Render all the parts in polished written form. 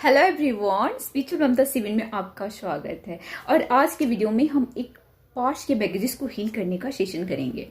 Hello everyone, spiritual ममता civil में आपका स्वागत है। और आज के वीडियो में हम एक पास्ट के बैगेजेस को हील करने का सेशन करेंगे।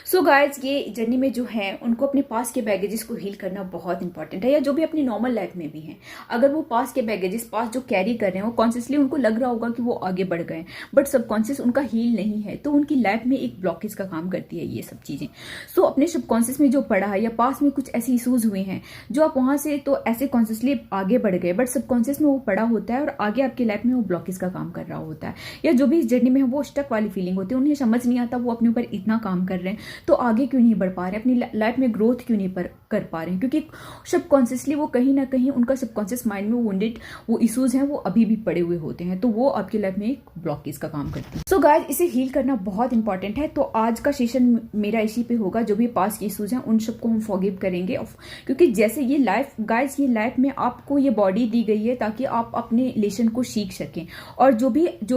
सो गाइज, ये जर्नी में जो है उनको अपने पास के बैगेजेस को हील करना बहुत इंपॉर्टेंट है, या जो भी अपनी नॉर्मल लाइफ में भी हैं। अगर वो पास के बैगेजेस पास जो कैरी कर रहे हैं, वो कॉन्शियसली उनको लग रहा होगा कि वो आगे बढ़ गए, बट सबकॉन्शियस उनका हील नहीं है, तो उनकी लाइफ में एक ब्लॉकेज का काम करती है ये सब चीजें। सो अपने सबकॉन्शियस में जो पड़ा है, या पास में कुछ ऐसे इशूज हुए हैं जो आप वहां से तो ऐसे कॉन्शियसली आगे बढ़ गए, बट सबकॉन्शियस में वो पड़ा होता है और आगे आपकी लाइफ में वो ब्लॉकेज का काम कर रहा होता है। या जो भी इस जर्नी में है वो स्टक वाली फीलिंग होती है, उन्हें समझ नहीं आता वो अपने ऊपर इतना काम कर रहे हैं तो आगे क्यों नहीं बढ़ पा रहे, अपनी लाइफ में ग्रोथ क्यों नहीं कर पा रहे हैं, क्योंकि सबकॉन्शियसली वो कहीं ना कहीं उनका सबकॉन्शियस माइंड में वुंडेड वो इश्यूज हैं वो अभी भी पड़े हुए होते हैं, तो वो आपकी लाइफ में एक ब्लॉकेज का काम करते हैं। सो गाइस, इसे हील करना बहुत इंपॉर्टेंट है। तो आज का सेशन मेरा इसी पे होगा, जो भी पास्ट के इश्यूज हैं उन सबको हम फॉरगिव करेंगे, क्योंकि जैसे ये लाइफ गाइस, ये लाइफ में आपको ये बॉडी दी गई है ताकि आप अपने लेसन को सीख सकें, और जो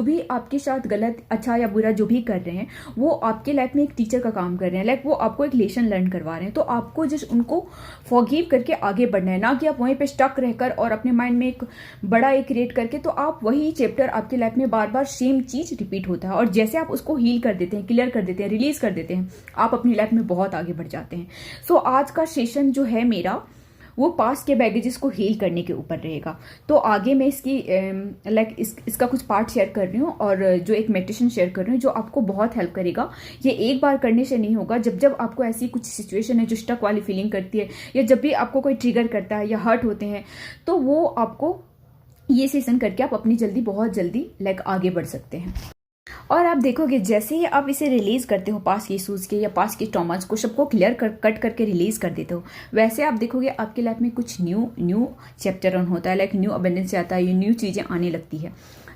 भी आपके साथ गलत अच्छा या बुरा जो भी कर रहे हैं वो आपके लाइफ में एक टीचर का काम कर रहे हैं, लाइक वो आपको एक लेसन लर्न करवा रहे हैं। तो आपको जस्ट उनको फॉरगिव करके आगे बढ़ना है, ना कि आप वहीं पे स्टक रहकर और अपने माइंड में एक बड़ा एक क्रिएट करके, तो आप वही चैप्टर आपकी लाइफ में बार बार सेम चीज रिपीट होता है। और जैसे आप उसको हील कर देते हैं, क्लियर कर देते हैं, रिलीज कर देते हैं, आप अपनी लाइफ में बहुत आगे बढ़ जाते हैं। सो आज का सेशन जो है मेरा वो पास्ट के बैगेजेस को हील करने के ऊपर रहेगा। तो आगे मैं इसकी इसका कुछ पार्ट शेयर कर रही हूँ, और जो एक मेडिटेशन शेयर कर रही हूँ जो आपको बहुत हेल्प करेगा। ये एक बार करने से नहीं होगा, जब जब आपको ऐसी कुछ सिचुएशन है जो स्टक वाली फीलिंग करती है, या जब भी आपको कोई ट्रिगर करता है या हर्ट होते हैं, तो वो आपको ये सेशन करके आप अपनी बहुत जल्दी आगे बढ़ सकते हैं। और आप देखोगे जैसे ही आप इसे रिलीज करते हो, पास्ट के इशूज के या पास्ट के ट्रॉमास को सबको कट करके रिलीज कर देते हो, वैसे आप देखोगे आपकी लाइफ में कुछ न्यू चैप्टर ऑन होता है, न्यू अबेंडेंस आता है, न्यू चीजें आने लगती है।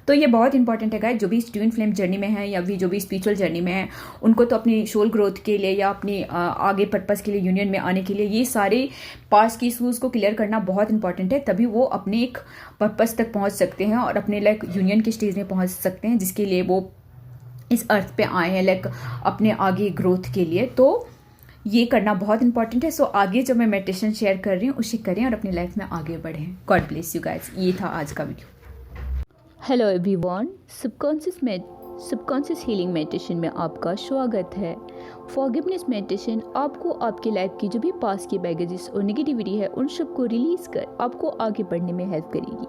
तो ये बहुत इंपॉर्टेंट है गाइस, जो भी ट्विन फ्लेम जर्नी में है या जो भी स्पिरिचुअल जर्नी में है, उनको तो अपनी सोल ग्रोथ के लिए या अपनी आगे पर्पस के लिए, यूनियन में आने के लिए, ये सारे पास्ट की इशूज को क्लियर करना बहुत इंपॉर्टेंट है। तभी वो अपने एक पर्पस तक पहुंच सकते हैं और अपने यूनियन के स्टेज में पहुंच सकते हैं, जिसके लिए वो इस अर्थ पे आए हैं, अपने आगे ग्रोथ के लिए। तो ये करना बहुत इंपॉर्टेंट है। सो आगे जो मैं मेडिटेशन शेयर कर रही हूँ उसे करें और अपनी लाइफ में आगे बढ़ें। God bless you guys. ये था आज का video. Hello everyone, subconscious healing meditation में आपका स्वागत है। फॉरगिवनेस मेडिटेशन आपको आपकी लाइफ की जो भी पास्ट की बैगेजेस और नेगेटिविटी है उन सबको रिलीज कर आपको आगे बढ़ने में हेल्प करेगी।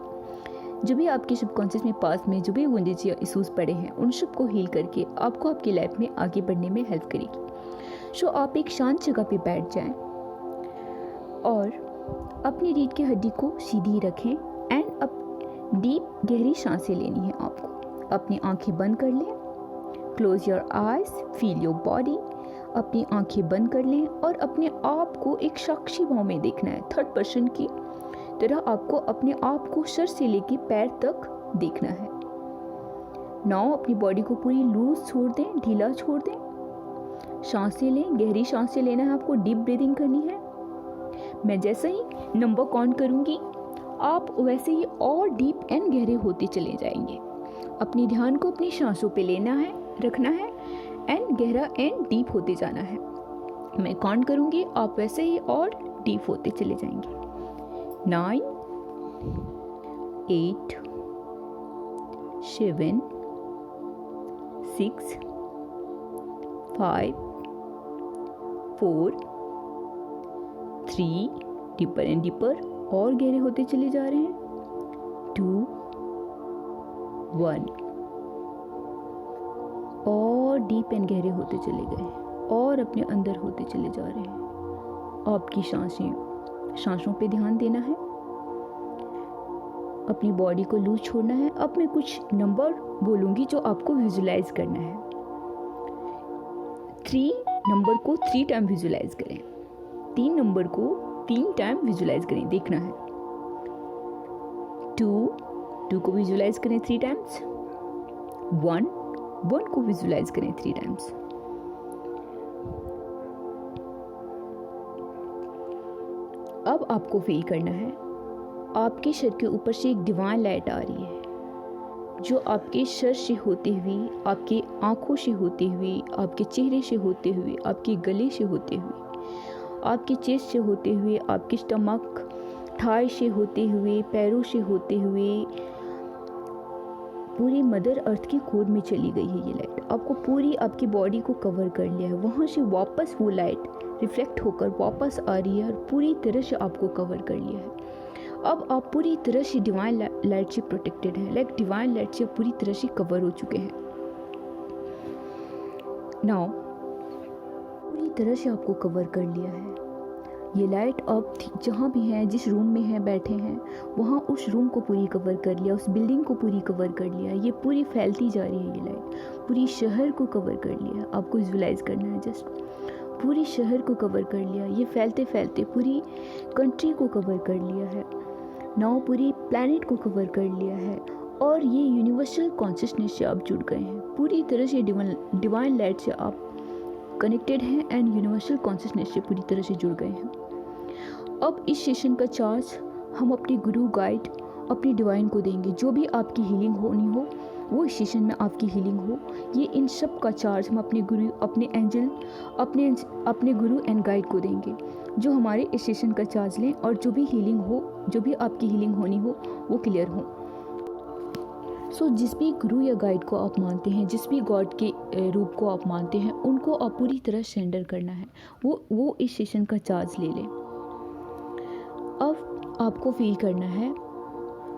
जो भी आपके सबकॉन्शियस में पास्ट में जो भी वुंडेज या इश्यूज पड़े हैं उन सबको हील करके आपको आपकी लाइफ में आगे बढ़ने में हेल्प करेगी। सो आप एक शांत जगह पे बैठ जाएं और अपनी रीढ़ की हड्डी को सीधी रखें एंड अब डीप गहरी सांसें लेनी है आपको। अपनी आंखें बंद कर लें, close your eyes, feel your body. अपनी आंखें बंद कर लें और अपने आप को एक साक्षी भाव में देखना है, थर्ड पर्सन की तरह आपको अपने आप को सर से लेके पैर तक देखना है। नाउ अपनी बॉडी को पूरी लूज छोड़ दें, ढीला छोड़ दें। सांसें लें, गहरी सांसें लेना है आपको, डीप ब्रीदिंग करनी है। मैं जैसे ही नंबर काउंट करूंगी आप वैसे ही और डीप एंड गहरे होते चले जाएंगे। अपनी ध्यान को अपनी सांसों पे लेना है, रखना है एंड गहरा एंड डीप होते जाना है। मैं काउंट करूंगी, आप वैसे ही और डीप होते चले जाएंगे। 9, 8, 7, 6, 5, 4, 3, डीपर एंड डीपर और गहरे होते चले जा रहे हैं। 2, 1 और डीप एंड गहरे होते चले गए और अपने अंदर होते चले जा रहे हैं। आपकी सांसों पे ध्यान देना है, अपनी बॉडी को लूज छोड़ना है। अब मैं कुछ नंबर बोलूंगी जो आपको विजुलाइज करना है। 3 नंबर को 3 टाइम विजुलाइज करें, 3 नंबर को 3 टाइम विजुलाइज करें, देखना है। 2 को विजुलाइज करें 3 टाइम्स। 1 को विजुलाइज करें 3 टाइम्स। अब आपको फील करना है आपके सर के ऊपर से एक डिवाइन लाइट आ रही है, जो आपके सर से होते हुए, आपके आंखों से होते हुए, आपके चेहरे से होते हुए, आपके गले से होते हुए, आपके चेस्ट से होते हुए, आपके स्टमक, थाई से होते हुए, पैरों से होते हुए पूरी मदर अर्थ की कोर में चली गई है। ये लाइट आपको पूरी आपकी बॉडी को कवर कर लिया है। वहाँ से वापस वो लाइट रिफ्लेक्ट होकर वापस आ रही है और पूरी तरह से आपको कवर कर लिया है। अब आप पूरी तरह से डिवाइन लाइट से प्रोटेक्टेड हैं, लाइक डिवाइन लाइट से पूरी तरह से कवर हो चुके हैं। नाउ पूरी तरह से आपको कवर कर लिया है। ये लाइट आप जहाँ भी हैं, जिस रूम में हैं, बैठे हैं, वहाँ उस रूम को पूरी कवर कर लिया, उस बिल्डिंग को पूरी कवर कर लिया। ये पूरी फैलती जा रही है। ये लाइट पूरी शहर को कवर कर लिया। आपको विजुलाइज करना है, जस्ट पूरी शहर को कवर कर लिया। ये फैलते फैलते पूरी कंट्री को कवर कर लिया है। नाउ पूरी प्लैनेट को कवर कर लिया है और ये यूनिवर्सल कॉन्शियसनेस से आप जुड़ गए हैं। पूरी तरह से डिवाइन लाइट से आप कनेक्टेड हैं एंड यूनिवर्सल कॉन्शियसनेस से पूरी तरह से जुड़ गए हैं। अब इस सेशन का चार्ज हम अपने गुरु, गाइड, अपनी डिवाइन को देंगे। जो भी आपकी हीलिंग होनी हो, वो इस सेशन में आपकी हीलिंग हो, ये इन सब का चार्ज हम अपने गुरु, अपने एंजल, अपने गुरु एंड गाइड को देंगे, जो हमारे इस सेशन का चार्ज लें और जो भी हीलिंग हो, जो भी आपकी हीलिंग होनी हो, वो क्लियर हो। सो जिस भी गुरु या गाइड को आप मानते हैं, जिस भी गॉड के रूप को आप मानते हैं, उनको आप पूरी तरह सरेंडर करना है। वो इस सेशन का चार्ज ले लें। अब आपको फील करना है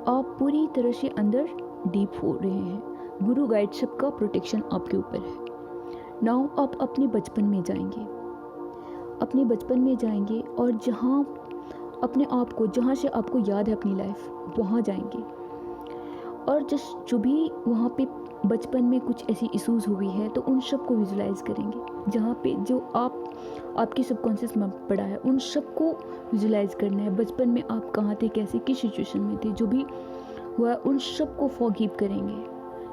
आप पूरी तरह से अंदर डीप हो रहे हैं। गुरु गाइड सबका प्रोटेक्शन आपके ऊपर है। नाउ आप अपने बचपन में जाएंगे, अपने बचपन में जाएंगे और जहाँ अपने आप को, जहाँ से आपको याद है अपनी लाइफ, वहाँ जाएंगे और जो भी वहाँ पे बचपन में कुछ ऐसी इश्यूज हुई है तो उन सब को विजुलाइज करेंगे। जहाँ पे जो आपके सबकॉन्शियस में पड़ा है, उन सब को विजुलाइज करना है। बचपन में आप कहाँ थे, कैसे, किस सिचुएशन में थे, जो भी हुआ उन सब को फॉरगिव करेंगे,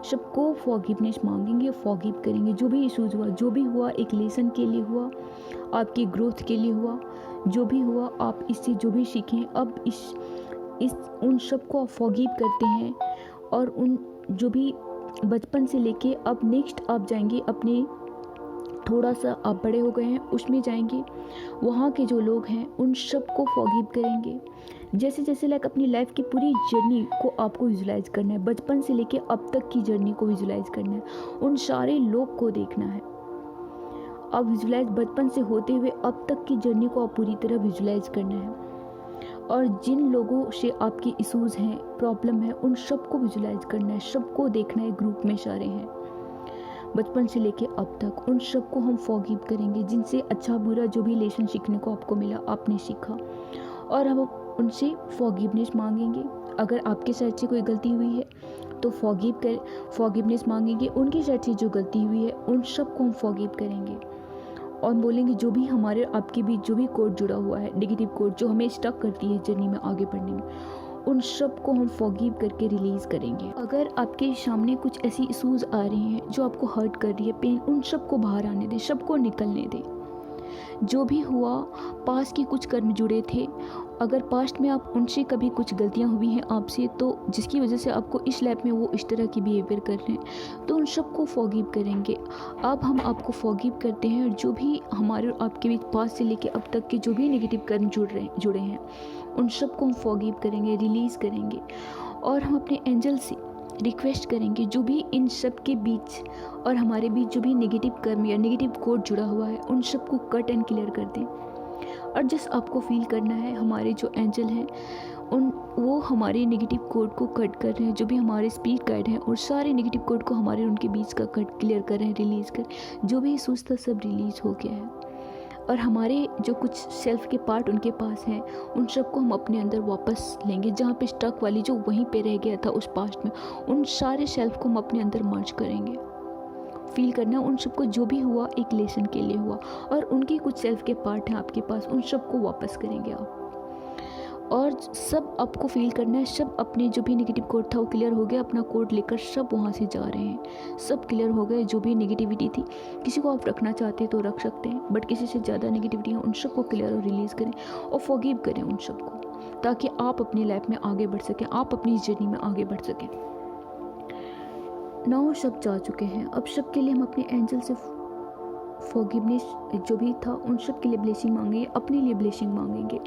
सबको फॉरगिवनेस मांगेंगे, फॉरगिव करेंगे। जो भी इश्यूज हुआ, जो भी हुआ एक लेसन के लिए हुआ, आपकी ग्रोथ के लिए हुआ, जो भी हुआ आप इससे जो भी सीखें, अब इस उन सब को आप फॉरगिव करते हैं और उन जो भी बचपन से लेके अब नेक्स्ट आप जाएंगे अपने, थोड़ा सा आप बड़े हो गए हैं, उसमें जाएंगे, वहाँ के जो लोग हैं उन सब को फॉरगिव करेंगे। जैसे जैसे लाइक अपनी लाइफ की पूरी जर्नी को आपको विजुलाइज करना है, बचपन से लेके अब तक की जर्नी को विजुलाइज करना है, उन सारे लोग को देखना है। अब विजुलाइज बचपन से होते हुए अब तक की जर्नी को आप पूरी तरह विजुलाइज करना है और जिन लोगों से आपकी इश्यूज हैं, प्रॉब्लम है, उन सबको विजुलाइज करना है, सबको देखना है। ग्रुप में सारे हैं बचपन से लेके अब तक, उन सबको हम फॉरगिव करेंगे। जिनसे अच्छा बुरा जो भी लेसन सीखने को आपको मिला, आपने सीखा, और हम उनसे फॉरगिवनेस मांगेंगे। अगर आपके साइड से कोई गलती हुई है तो फॉरगिवनेस मांगेंगे। उनकी साइड से जो गलती हुई है उन सबको हम फॉरगिव करेंगे और बोलेंगे जो भी हमारे आपके बीच जो भी कोड जुड़ा हुआ है, नेगेटिव कोड जो हमें स्टक करती है जर्नी में आगे बढ़ने में, उन सब को हम फॉरगिव करके रिलीज़ करेंगे। अगर आपके सामने कुछ ऐसी इश्यूज आ रही हैं जो आपको हर्ट कर रही है, पेन, उन सब को बाहर आने दें, सबको निकलने दें। जो भी हुआ, पास्ट के कुछ कर्म जुड़े थे, अगर पास्ट में आप उनसे कभी कुछ गलतियां हुई हैं आपसे, तो जिसकी वजह से आपको इस लाइफ में वो इस तरह की बिहेवियर कर रहे हैं, तो उन सबको फॉरगिव करेंगे। अब हम आपको फॉरगिव करते हैं और जो भी हमारे और आपके बीच पास्ट से लेके अब तक के जो भी नेगेटिव कर्म जुड़े हैं उन सबको हम फॉरगिव करेंगे, रिलीज़ करेंगे और हम अपने एंजल से रिक्वेस्ट करेंगे जो भी इन सब के बीच और हमारे बीच जो भी नेगेटिव कर्म या नेगेटिव कोड जुड़ा हुआ है, उन सबको कट एंड क्लियर कर दें। और जस्ट आपको फील करना है हमारे जो एंजल हैं वो हमारे नेगेटिव कोड को कट कर रहे हैं, जो भी हमारे स्पिरिट गाइड हैं और सारे नेगेटिव कोड को हमारे उनके बीच का कट क्लियर कर रहे हैं, रिलीज़ कर, जो भी इश्यूज था सब रिलीज़ हो गया है। और हमारे जो कुछ सेल्फ के पार्ट उनके पास हैं, उन सबको हम अपने अंदर वापस लेंगे। जहाँ पे स्टक वाली जो वहीं पे रह गया था उस पास्ट में, उन सारे सेल्फ को हम अपने अंदर मर्ज करेंगे। फील करना उन सबको जो भी हुआ एक लेसन के लिए हुआ, और उनके कुछ सेल्फ के पार्ट हैं आपके पास, उन सबको वापस करेंगे आप। और सब आपको फील करना है, सब अपने जो भी नेगेटिव कोड था वो क्लियर हो गया, अपना कोड लेकर सब वहाँ से जा रहे हैं, सब क्लियर हो गए। जो भी नेगेटिविटी थी, किसी को आप रखना चाहते हैं तो रख सकते हैं, बट किसी से ज़्यादा नेगेटिविटी है उन सबको क्लियर और रिलीज़ करें और फॉरगिव करें उन सबको, ताकि आप अपनी लाइफ में आगे बढ़ सकें, आप अपनी जर्नी में आगे बढ़ सकें। नाउ सब जा चुके हैं, अब सब के लिए हम अपने एंजल से फॉरगिवनेस जो भी था उन सब के लिए ब्लेसिंग मांगेंगे, अपने लिए ब्लेसिंग मांगेंगे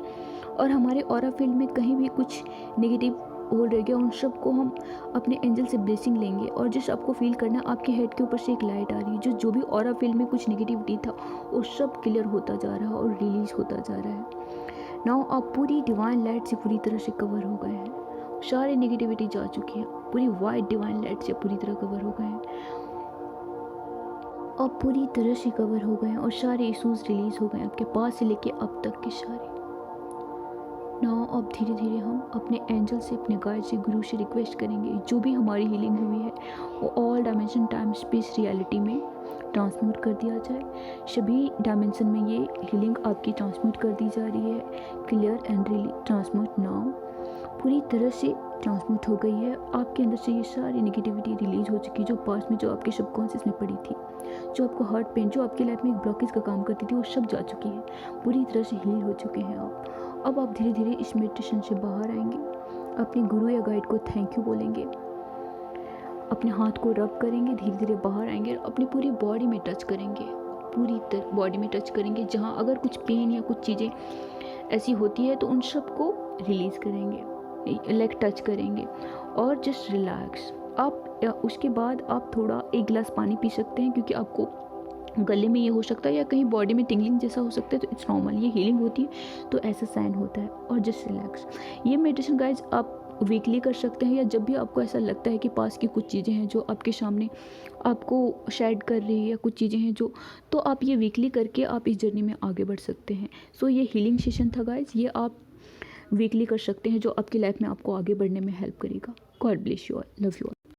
और हमारे ऑरा फील्ड में कहीं भी कुछ नेगेटिव होल रह गया, उन सब को हम अपने एंजल से ब्लेसिंग लेंगे। और जिस आपको फील करना है, आपके हेड के ऊपर से एक लाइट आ रही है, जो भी ऑरा फील्ड में कुछ नेगेटिविटी था वो सब क्लियर होता जा रहा है और रिलीज होता जा रहा है। नाउ आप पूरी डिवाइन लाइट से पूरी तरह से कवर हो गए हैं, सारी नेगेटिविटी जा चुकी है, पूरी वाइट डिवाइन लाइट से पूरी तरह कवर हो गए हैं, आप पूरी तरह से कवर हो गए हैं और सारे इश्यूज रिलीज हो गए हैं आपके पास से लेके अब तक के सारे। नाउ अब धीरे धीरे हम अपने एंजल से, अपने गाइड से, गुरु से रिक्वेस्ट करेंगे जो भी हमारी हीलिंग हुई है वो all dimension, time, space, reality में ट्रांसम्यूट कर दिया जाए। सभी डायमेंशन में ये हीलिंग आपकी ट्रांसम्यूट कर दी जा रही है। Clear and relief transmute now, पूरी तरह से ट्रांसम्यूट हो गई है। आपके अंदर से ये सारी नेगेटिविटी रिलीज हो चुकी है, जो पास्ट में, जो आपके सबकॉन्शियस में पड़ी थी, जो आपको हर्ट पेन, जो आपकी लाइफ में एक ब्लॉकेज का काम करती थी, वो सब जा चुकी है, पूरी तरह से हील हो चुके हैं आप। अब आप धीरे धीरे इस मेडिटेशन से बाहर आएंगे, अपने गुरु या गाइड को थैंक यू बोलेंगे, अपने हाथ को रब करेंगे, धीरे धीरे बाहर आएंगे और अपनी पूरी बॉडी में टच करेंगे, पूरी बॉडी में टच करेंगे। जहाँ अगर कुछ पेन या कुछ चीज़ें ऐसी होती है तो उन सब को रिलीज़ करेंगे, लाइक टच करेंगे और जस्ट रिलैक्स। आप उसके बाद आप थोड़ा एक गिलास पानी पी सकते हैं, क्योंकि आपको गले में ये हो सकता है या कहीं बॉडी में टिंगलिंग जैसा हो सकता है, तो इट्स नॉर्मल, ये हीलिंग होती है तो ऐसा साइन होता है। और जस्ट रिलैक्स। ये मेडिटेशन गाइज आप वीकली कर सकते हैं, या जब भी आपको ऐसा लगता है कि पास की कुछ चीज़ें हैं जो आपके सामने आपको शेड कर रही है, या कुछ चीज़ें हैं जो, तो आप ये वीकली करके आप इस जर्नी में आगे बढ़ सकते हैं। सो ये हीलिंग सेशन था गाइज, ये आप वीकली कर सकते हैं, जो आपकी लाइफ में आपको आगे बढ़ने में हेल्प करेगा। God bless you all, love you all.